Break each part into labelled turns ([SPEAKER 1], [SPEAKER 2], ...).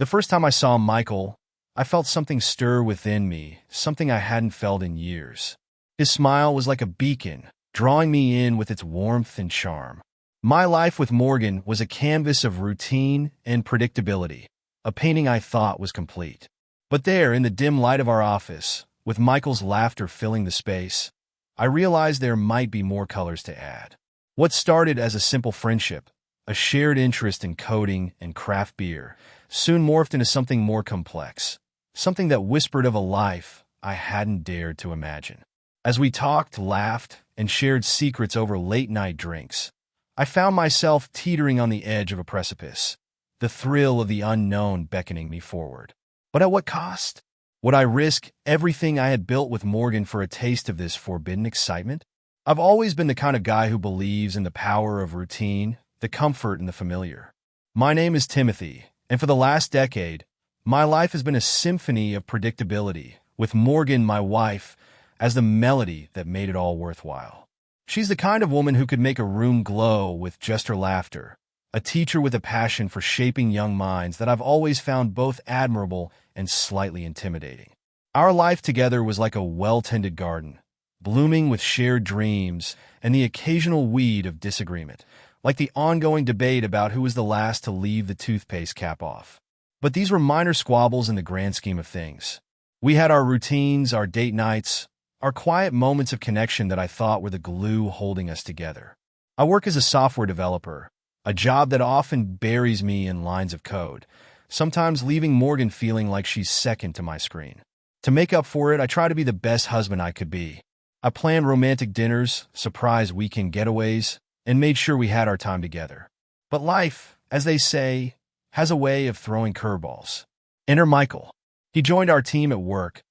[SPEAKER 1] The first time I saw Michael, I felt something stir within me, something I hadn't felt in years. His smile was like a beacon, drawing me in with its warmth and charm. My life with Morgan was a canvas of routine and predictability, a painting I thought was complete. But there, in the dim light of our office, with Michael's laughter filling the space, I realized there might be more colors to add. What started as a simple friendship, a shared interest in coding and craft beer, soon morphed into something more complex, something that whispered of a life I hadn't dared to imagine. As we talked, laughed, and shared secrets over late-night drinks, I found myself teetering on the edge of a precipice, the thrill of the unknown beckoning me forward. But at what cost? Would I risk everything I had built with Morgan for a taste of this forbidden excitement? I've always been the kind of guy who believes in the power of routine, the comfort in the familiar. My name is Timothy, and for the last decade, my life has been a symphony of predictability, with Morgan, my wife, as the melody that made it all worthwhile. She's the kind of woman who could make a room glow with just her laughter, a teacher with a passion for shaping young minds that I've always found both admirable and slightly intimidating. Our life together was like a well-tended garden, blooming with shared dreams and the occasional weed of disagreement, like the ongoing debate about who was the last to leave the toothpaste cap off. But these were minor squabbles in the grand scheme of things. We had our routines, our date nights, our quiet moments of connection that I thought were the glue holding us together. I work as a software developer, a job that often buries me in lines of code, sometimes leaving Morgan feeling like she's second to my screen. To make up for it, I try to be the best husband I could be. I planned romantic dinners, surprise weekend getaways, and made sure we had our time together. But life, as they say, has a way of throwing curveballs. Enter Michael. He joined our team at work,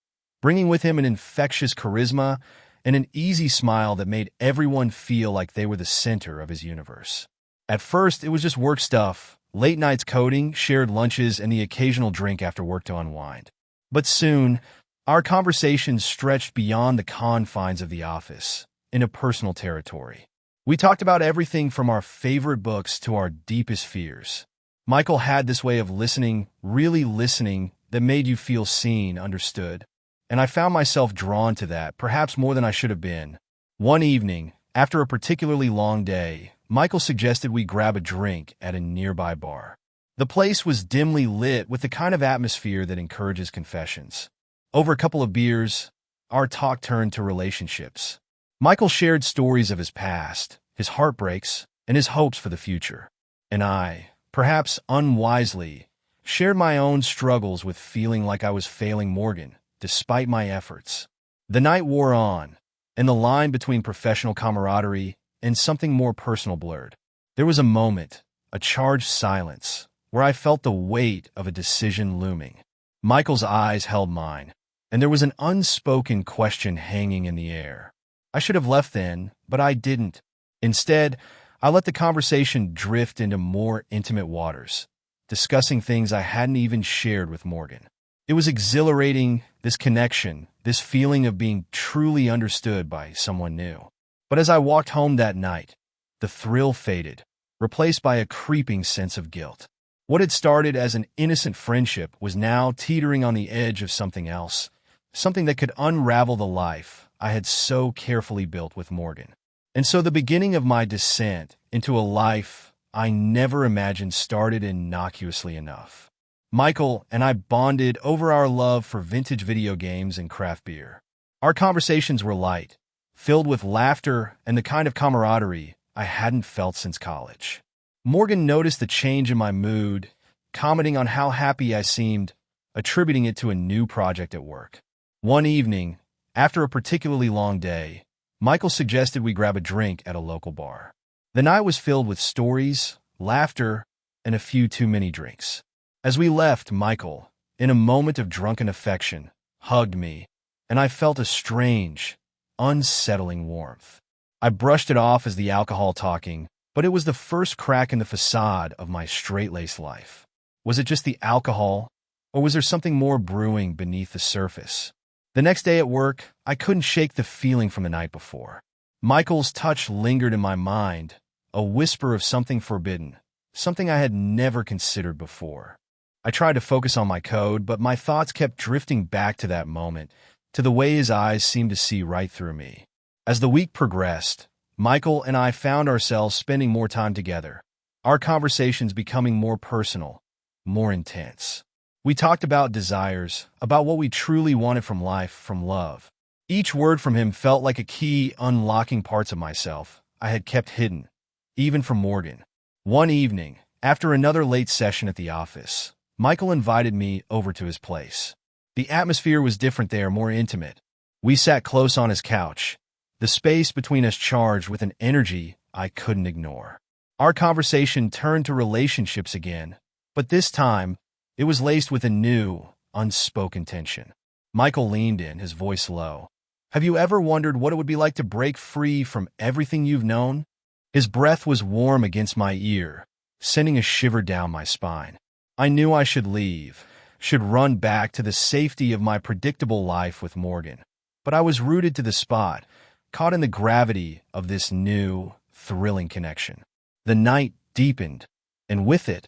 [SPEAKER 1] bringing with him an infectious charisma and an easy smile that made everyone feel like they were the center of his universe. At first, it was just work stuff, late nights coding, shared lunches, and the occasional drink after work to unwind. But soon, our conversations stretched beyond the confines of the office, into personal territory. We talked about everything from our favorite books to our deepest fears. Michael had this way of listening, really listening, that made you feel seen, understood. And I found myself drawn to that, perhaps more than I should have been. One evening, after a particularly long day, Michael suggested we grab a drink at a nearby bar. The place was dimly lit with the kind of atmosphere that encourages confessions. Over a couple of beers, our talk turned to relationships. Michael shared stories of his past, his heartbreaks, and his hopes for the future. And I, perhaps unwisely, shared my own struggles with feeling like I was failing Morgan, despite my efforts. The night wore on, and the line between professional camaraderie and something more personal blurred. There was a moment, a charged silence, where I felt the weight of a decision looming. Michael's eyes held mine, and there was an unspoken question hanging in the air. I should have left then, but I didn't. Instead, I let the conversation drift into more intimate waters, discussing things I hadn't even shared with Morgan. It was exhilarating, this connection, this feeling of being truly understood by someone new. But as I walked home that night, the thrill faded, replaced by a creeping sense of guilt. What had started as an innocent friendship was now teetering on the edge of something else, something that could unravel the life I had so carefully built with Morgan. And so the beginning of my descent into a life I never imagined started innocuously enough. Michael and I bonded over our love for vintage video games and craft beer. Our conversations were light, filled with laughter and the kind of camaraderie I hadn't felt since college. Morgan noticed the change in my mood, commenting on how happy I seemed, attributing it to a new project at work. One evening, after a particularly long day, Michael suggested we grab a drink at a local bar. The night was filled with stories, laughter, and a few too many drinks. As we left, Michael, in a moment of drunken affection, hugged me, and I felt a strange, unsettling warmth. I brushed it off as the alcohol talking, but it was the first crack in the facade of my straight-laced life. Was it just the alcohol, or was there something more brewing beneath the surface? The next day at work, I couldn't shake the feeling from the night before. Michael's touch lingered in my mind, a whisper of something forbidden, something I had never considered before. I tried to focus on my code, but my thoughts kept drifting back to that moment, to the way his eyes seemed to see right through me. As the week progressed, Michael and I found ourselves spending more time together, our conversations becoming more personal, more intense. We talked about desires, about what we truly wanted from life, from love. Each word from him felt like a key unlocking parts of myself I had kept hidden, even from Morgan. One evening, after another late session at the office, Michael invited me over to his place. The atmosphere was different there, more intimate. We sat close on his couch, the space between us charged with an energy I couldn't ignore. Our conversation turned to relationships again, but this time, it was laced with a new, unspoken tension. Michael leaned in, his voice low. Have you ever wondered what it would be like to break free from everything you've known? His breath was warm against my ear, sending a shiver down my spine. I knew I should leave, should run back to the safety of my predictable life with Morgan. But I was rooted to the spot, caught in the gravity of this new, thrilling connection. The night deepened, and with it,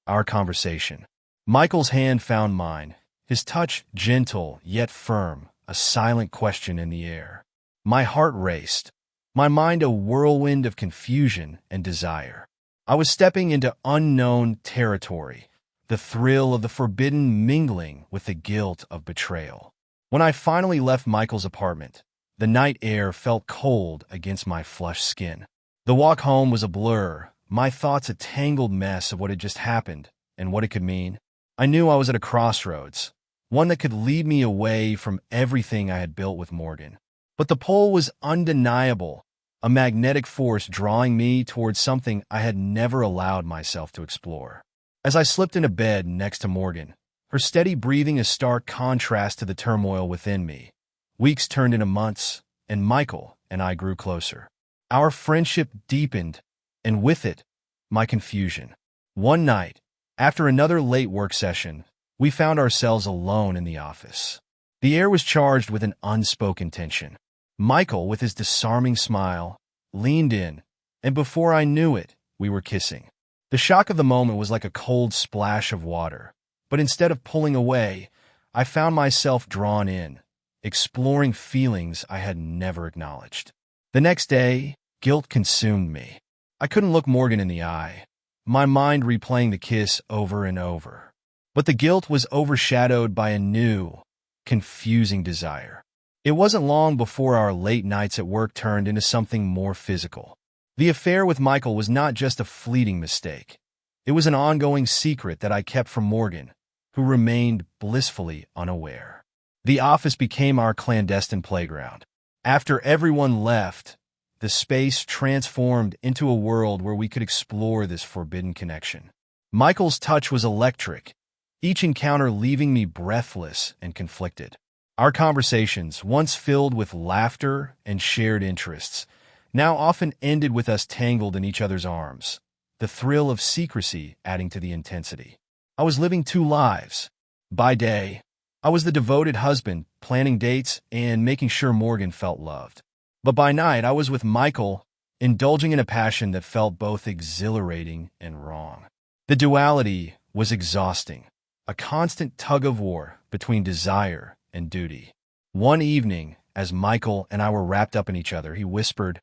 [SPEAKER 1] our conversation. Michael's hand found mine, his touch gentle yet firm, a silent question in the air. My heart raced, my mind a whirlwind of confusion and desire. I was stepping into unknown territory, the thrill of the forbidden mingling with the guilt of betrayal. When I finally left Michael's apartment, the night air felt cold against my flushed skin. The walk home was a blur, my thoughts a tangled mess of what had just happened and what it could mean. I knew I was at a crossroads, one that could lead me away from everything I had built with Morgan. But the pull was undeniable, a magnetic force drawing me towards something I had never allowed myself to explore. As I slipped into bed next to Morgan, her steady breathing a stark contrast to the turmoil within me. Weeks turned into months, and Michael and I grew closer. Our friendship deepened, and with it, my confusion. One night, after another late work session, we found ourselves alone in the office. The air was charged with an unspoken tension. Michael, with his disarming smile, leaned in, and before I knew it, we were kissing. The shock of the moment was like a cold splash of water, but instead of pulling away, I found myself drawn in, exploring feelings I had never acknowledged. The next day, guilt consumed me. I couldn't look Morgan in the eye, my mind replaying the kiss over and over. But the guilt was overshadowed by a new, confusing desire. It wasn't long before our late nights at work turned into something more physical. The affair with Michael was not just a fleeting mistake. It was an ongoing secret that I kept from Morgan, who remained blissfully unaware. The office became our clandestine playground. After everyone left, the space transformed into a world where we could explore this forbidden connection. Michael's touch was electric, each encounter leaving me breathless and conflicted. Our conversations, once filled with laughter and shared interests, now often ended with us tangled in each other's arms, the thrill of secrecy adding to the intensity. I was living two lives. By day, I was the devoted husband, planning dates and making sure Morgan felt loved. But by night, I was with Michael, indulging in a passion that felt both exhilarating and wrong. The duality was exhausting, a constant tug-of-war between desire and duty. One evening, as Michael and I were wrapped up in each other, he whispered,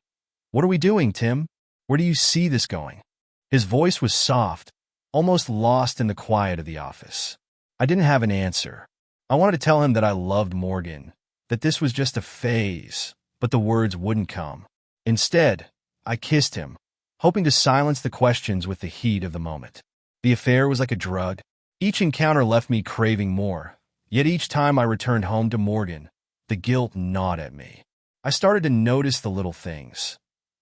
[SPEAKER 1] "What are we doing, Tim? Where do you see this going?" His voice was soft, almost lost in the quiet of the office. I didn't have an answer. I wanted to tell him that I loved Morgan, that this was just a phase, but the words wouldn't come. Instead, I kissed him, hoping to silence the questions with the heat of the moment. The affair was like a drug. Each encounter left me craving more, yet each time I returned home to Morgan, the guilt gnawed at me. I started to notice the little things.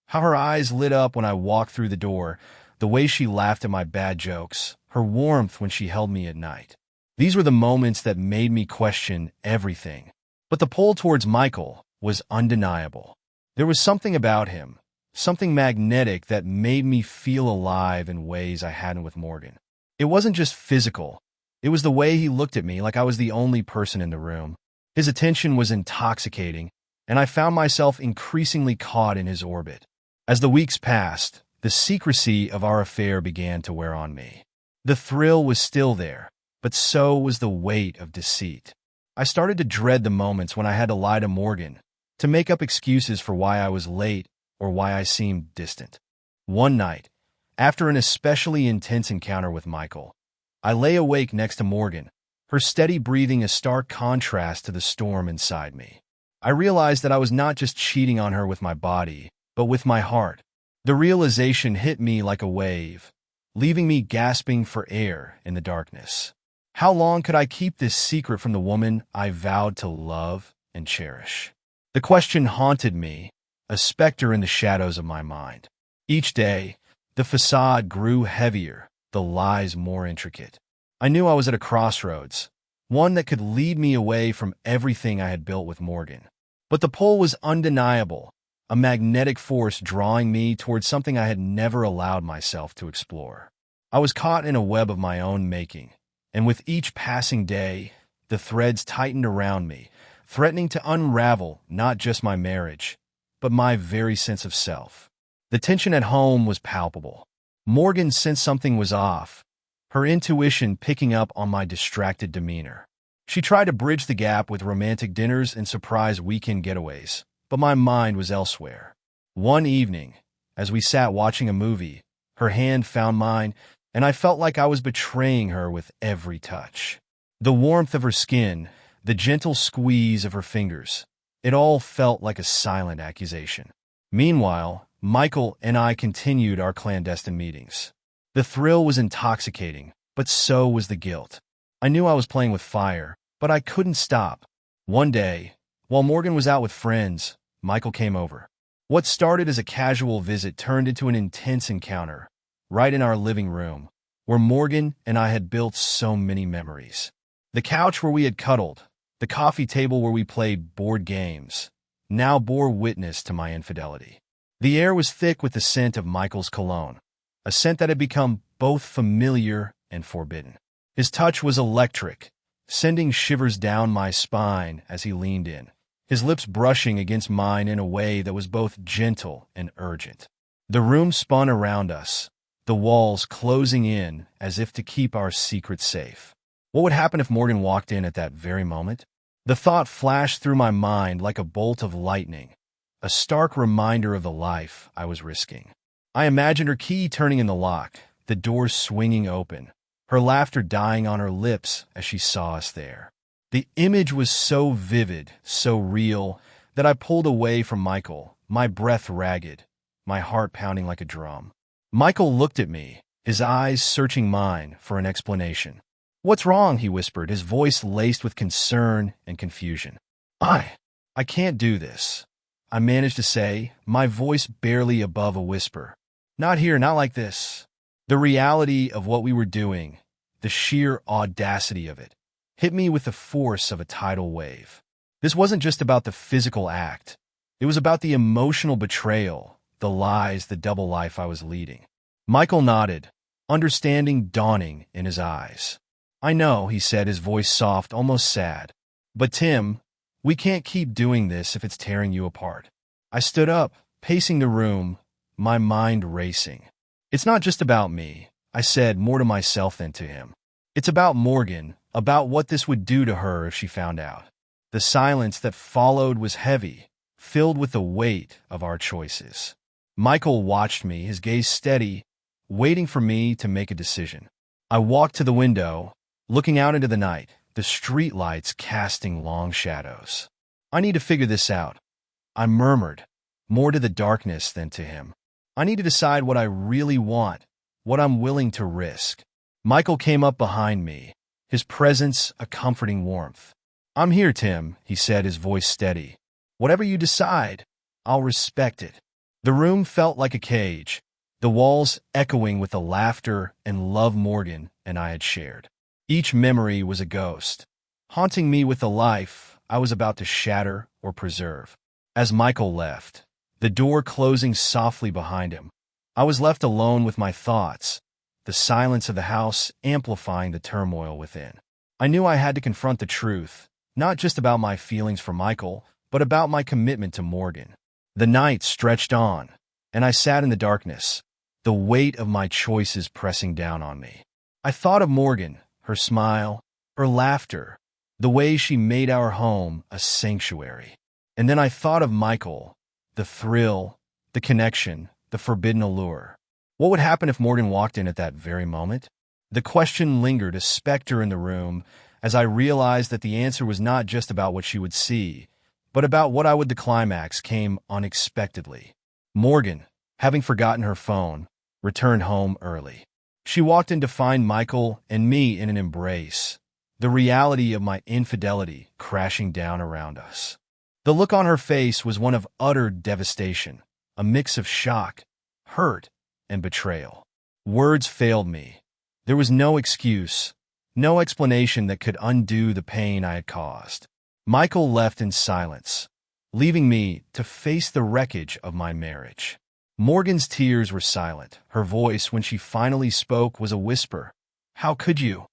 [SPEAKER 1] How her eyes lit up when I walked through the door, the way she laughed at my bad jokes, her warmth when she held me at night. These were the moments that made me question everything. But the pull towards Michael was undeniable. There was something about him, something magnetic that made me feel alive in ways I hadn't with Morgan. It wasn't just physical. It was the way he looked at me like I was the only person in the room. His attention was intoxicating, and I found myself increasingly caught in his orbit. As the weeks passed, the secrecy of our affair began to wear on me. The thrill was still there, but so was the weight of deceit. I started to dread the moments when I had to lie to Morgan, to make up excuses for why I was late or why I seemed distant. One night, after an especially intense encounter with Michael, I lay awake next to Morgan, her steady breathing a stark contrast to the storm inside me. I realized that I was not just cheating on her with my body, but with my heart. The realization hit me like a wave, leaving me gasping for air in the darkness. How long could I keep this secret from the woman I vowed to love and cherish? The question haunted me, a specter in the shadows of my mind. Each day, the facade grew heavier, the lies more intricate. I knew I was at a crossroads, one that could lead me away from everything I had built with Morgan. But the pull was undeniable, a magnetic force drawing me towards something I had never allowed myself to explore. I was caught in a web of my own making, and with each passing day, the threads tightened around me, threatening to unravel not just my marriage, but my very sense of self. The tension at home was palpable. Morgan sensed something was off, her intuition picking up on my distracted demeanor. She tried to bridge the gap with romantic dinners and surprise weekend getaways, but my mind was elsewhere. One evening, as we sat watching a movie, her hand found mine, and I felt like I was betraying her with every touch. The warmth of her skin, the gentle squeeze of her fingers, it all felt like a silent accusation. Meanwhile, Michael and I continued our clandestine meetings. The thrill was intoxicating, but so was the guilt. I knew I was playing with fire, but I couldn't stop. One day, while Morgan was out with friends, Michael came over. What started as a casual visit turned into an intense encounter, right in our living room, where Morgan and I had built so many memories. The couch where we had cuddled, the coffee table where we played board games, now bore witness to my infidelity. The air was thick with the scent of Michael's cologne, a scent that had become both familiar and forbidden. His touch was electric, sending shivers down my spine as he leaned in, his lips brushing against mine in a way that was both gentle and urgent. The room spun around us, the walls closing in as if to keep our secret safe. What would happen if Morgan walked in at that very moment? The thought flashed through my mind like a bolt of lightning, a stark reminder of the life I was risking. I imagined her key turning in the lock, the doors swinging open, her laughter dying on her lips as she saw us there. The image was so vivid, so real, that I pulled away from Michael, my breath ragged, my heart pounding like a drum. Michael looked at me, his eyes searching mine for an explanation. "What's wrong?" he whispered, his voice laced with concern and confusion. I can't do this," I managed to say, my voice barely above a whisper. "Not here, not like this." The reality of what we were doing, the sheer audacity of it, hit me with the force of a tidal wave. This wasn't just about the physical act. It was about the emotional betrayal, the lies, the double life I was leading. Michael nodded, understanding dawning in his eyes. "I know," he said, his voice soft, almost sad. "But Tim, we can't keep doing this if it's tearing you apart." I stood up, pacing the room, my mind racing. "It's not just about me," I said, more to myself than to him. "It's about Morgan, about what this would do to her if she found out." The silence that followed was heavy, filled with the weight of our choices. Michael watched me, his gaze steady, waiting for me to make a decision. I walked to the window, looking out into the night, the streetlights casting long shadows. "I need to figure this out," I murmured, more to the darkness than to him. "I need to decide what I really want, what I'm willing to risk." Michael came up behind me, his presence a comforting warmth. "I'm here, Tim," he said, his voice steady. "Whatever you decide, I'll respect it." The room felt like a cage, the walls echoing with the laughter and love Morgan and I had shared. Each memory was a ghost, haunting me with the life I was about to shatter or preserve. As Michael left, the door closing softly behind him, I was left alone with my thoughts, the silence of the house amplifying the turmoil within. I knew I had to confront the truth, not just about my feelings for Michael, but about my commitment to Morgan. The night stretched on, and I sat in the darkness, the weight of my choices pressing down on me. I thought of Morgan, her smile, her laughter, the way she made our home a sanctuary. And then I thought of Michael, the thrill, the connection, the forbidden allure. What would happen if Morgan walked in at that very moment? The question lingered, a specter in the room, as I realized that the answer was not just about what she would see, but about what I would. The climax came unexpectedly. Morgan, having forgotten her phone, returned home early. She walked in to find Michael and me in an embrace, the reality of my infidelity crashing down around us. The look on her face was one of utter devastation, a mix of shock, hurt, and betrayal. Words failed me. There was no excuse, no explanation that could undo the pain I had caused. Michael left in silence, leaving me to face the wreckage of my marriage. Morgan's tears were silent. Her voice, when she finally spoke, was a whisper. "How could you?"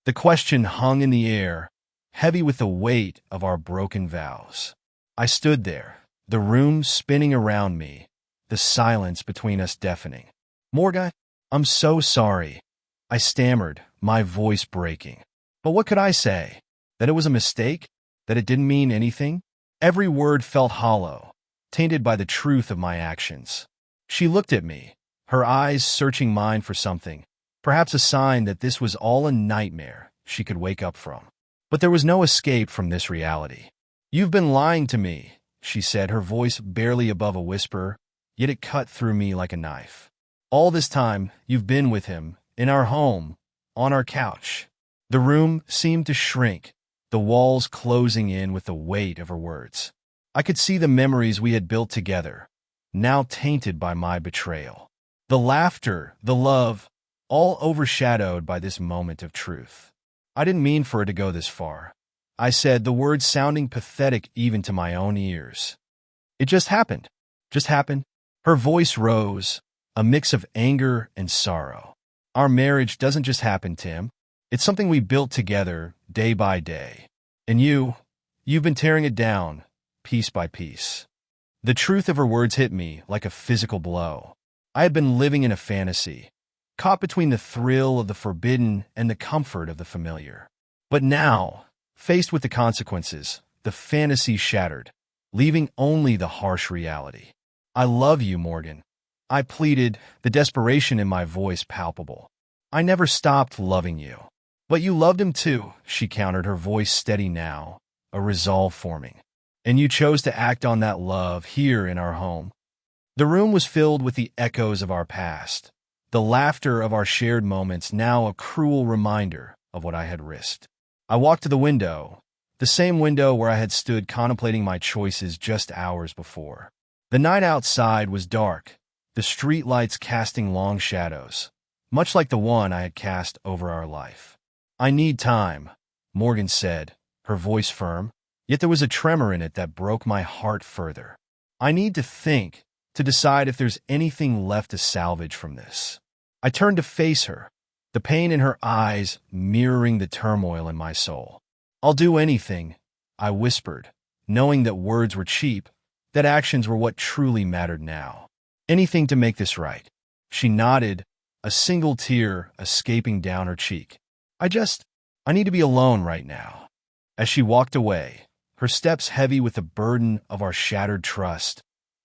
[SPEAKER 1] The question hung in the air, heavy with the weight of our broken vows. I stood there, the room spinning around me, the silence between us deafening. "Morgan, I'm so sorry," I stammered, my voice breaking. But what could I say? That it was a mistake? That it didn't mean anything? Every word felt hollow, tainted by the truth of my actions. She looked at me, her eyes searching mine for something, perhaps a sign that this was all a nightmare she could wake up from. But there was no escape from this reality. "You've been lying to me," she said, her voice barely above a whisper, yet it cut through me like a knife. "All this time, you've been with him, in our home, on our couch." The room seemed to shrink, the walls closing in with the weight of her words. I could see the memories we had built together, now tainted by my betrayal. The laughter, the love, all overshadowed by this moment of truth. "I didn't mean for it to go this far," I said, the words sounding pathetic even to my own ears. "It just happened. Just happened." Her voice rose, a mix of anger and sorrow. "Our marriage doesn't just happen, Tim. It's something we built together, day by day. And you've been tearing it down, piece by piece." The truth of her words hit me like a physical blow. I had been living in a fantasy, caught between the thrill of the forbidden and the comfort of the familiar. But now, faced with the consequences, the fantasy shattered, leaving only the harsh reality. "I love you, Morgan," I pleaded, the desperation in my voice palpable. "I never stopped loving you." "But you loved him too," she countered, her voice steady now, a resolve forming. "And you chose to act on that love here in our home." The room was filled with the echoes of our past, the laughter of our shared moments, now a cruel reminder of what I had risked. I walked to the window, the same window where I had stood contemplating my choices just hours before. The night outside was dark, the street lights casting long shadows, much like the one I had cast over our life. "I need time," Morgan said, her voice firm, yet there was a tremor in it that broke my heart further. "I need to think, to decide if there's anything left to salvage from this." I turned to face her, the pain in her eyes mirroring the turmoil in my soul. "I'll do anything," I whispered, knowing that words were cheap, that actions were what truly mattered now. "Anything to make this right." She nodded, a single tear escaping down her cheek. I need to be alone right now." As she walked away, her steps heavy with the burden of our shattered trust,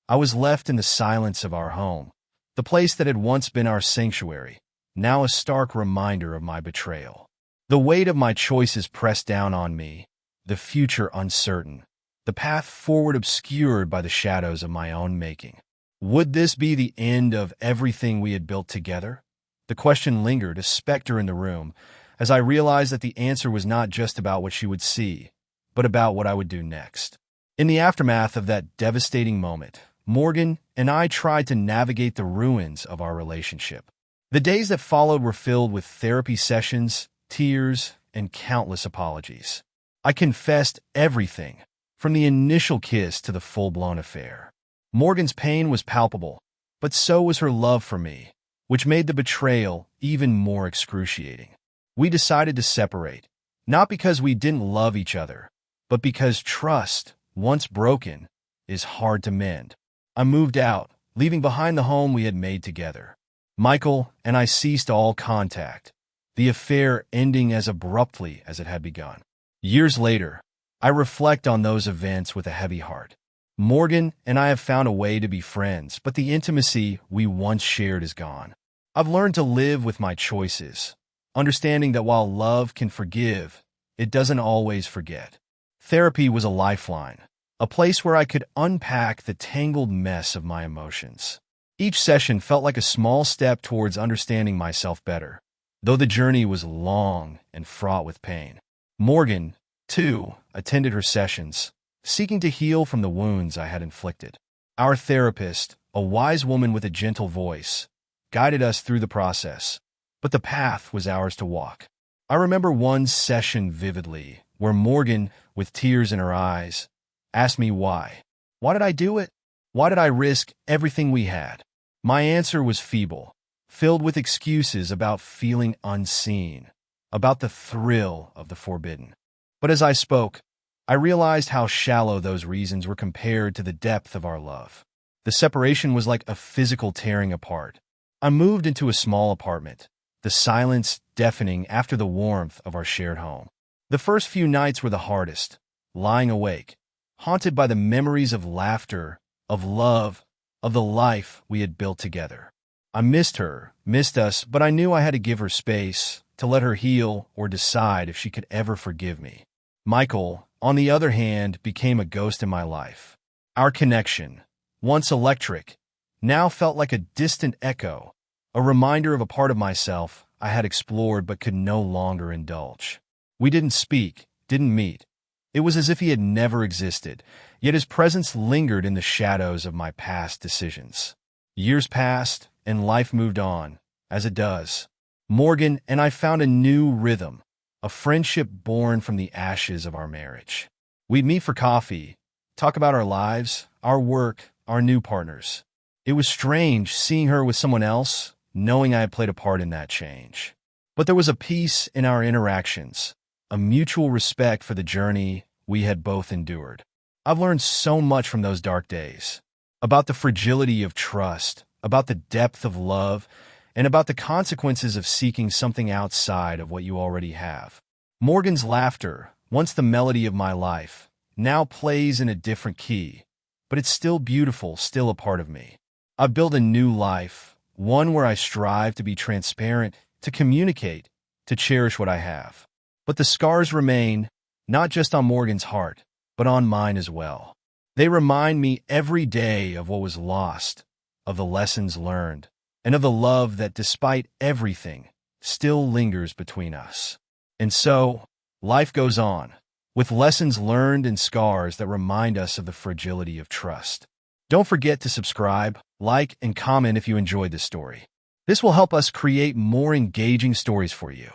[SPEAKER 1] I was left in the silence of our home, the place that had once been our sanctuary, now a stark reminder of my betrayal. The weight of my choices pressed down on me, the future uncertain, the path forward obscured by the shadows of my own making. Would this be the end of everything we had built together? The question lingered, a specter in the room, as I realized that the answer was not just about what she would see, but about what I would do next. In the aftermath of that devastating moment, Morgan and I tried to navigate the ruins of our relationship. The days that followed were filled with therapy sessions, tears, and countless apologies. I confessed everything, from the initial kiss to the full-blown affair. Morgan's pain was palpable, but so was her love for me, which made the betrayal even more excruciating. We decided to separate, not because we didn't love each other, but because trust, once broken, is hard to mend. I moved out, leaving behind the home we had made together. Michael and I ceased all contact, the affair ending as abruptly as it had begun. Years later, I reflect on those events with a heavy heart. Morgan and I have found a way to be friends, but the intimacy we once shared is gone. I've learned to live with my choices, understanding that while love can forgive, it doesn't always forget. Therapy was a lifeline, a place where I could unpack the tangled mess of my emotions. Each session felt like a small step towards understanding myself better, though the journey was long and fraught with pain. Morgan, too, attended her sessions, seeking to heal from the wounds I had inflicted. Our therapist, a wise woman with a gentle voice, guided us through the process, but the path was ours to walk. I remember one session vividly, where Morgan, with tears in her eyes, asked me why. Why did I do it? Why did I risk everything we had? My answer was feeble, filled with excuses about feeling unseen, about the thrill of the forbidden. But as I spoke, I realized how shallow those reasons were compared to the depth of our love. The separation was like a physical tearing apart. I moved into a small apartment, the silence deafening after the warmth of our shared home. The first few nights were the hardest, lying awake, haunted by the memories of laughter, of love, of the life we had built together. I missed her, missed us, but I knew I had to give her space, to let her heal or decide if she could ever forgive me. Michael, on the other hand, became a ghost in my life. Our connection, once electric, now felt like a distant echo, a reminder of a part of myself I had explored but could no longer indulge. We didn't speak, didn't meet. It was as if he had never existed, yet his presence lingered in the shadows of my past decisions. Years passed, and life moved on, as it does. Morgan and I found a new rhythm, a friendship born from the ashes of our marriage. We'd meet for coffee, talk about our lives, our work, our new partners. It was strange seeing her with someone else, knowing I had played a part in that change. But there was a peace in our interactions, a mutual respect for the journey we had both endured. I've learned so much from those dark days, about the fragility of trust, about the depth of love, and about the consequences of seeking something outside of what you already have. Morgan's laughter, once the melody of my life, now plays in a different key, but it's still beautiful, still a part of me. I've built a new life, one where I strive to be transparent, to communicate, to cherish what I have. But the scars remain, not just on Morgan's heart, but on mine as well. They remind me every day of what was lost, of the lessons learned, and of the love that, despite everything, still lingers between us. And so, life goes on, with lessons learned and scars that remind us of the fragility of trust. Don't forget to subscribe, like, and comment if you enjoyed this story. This will help us create more engaging stories for you.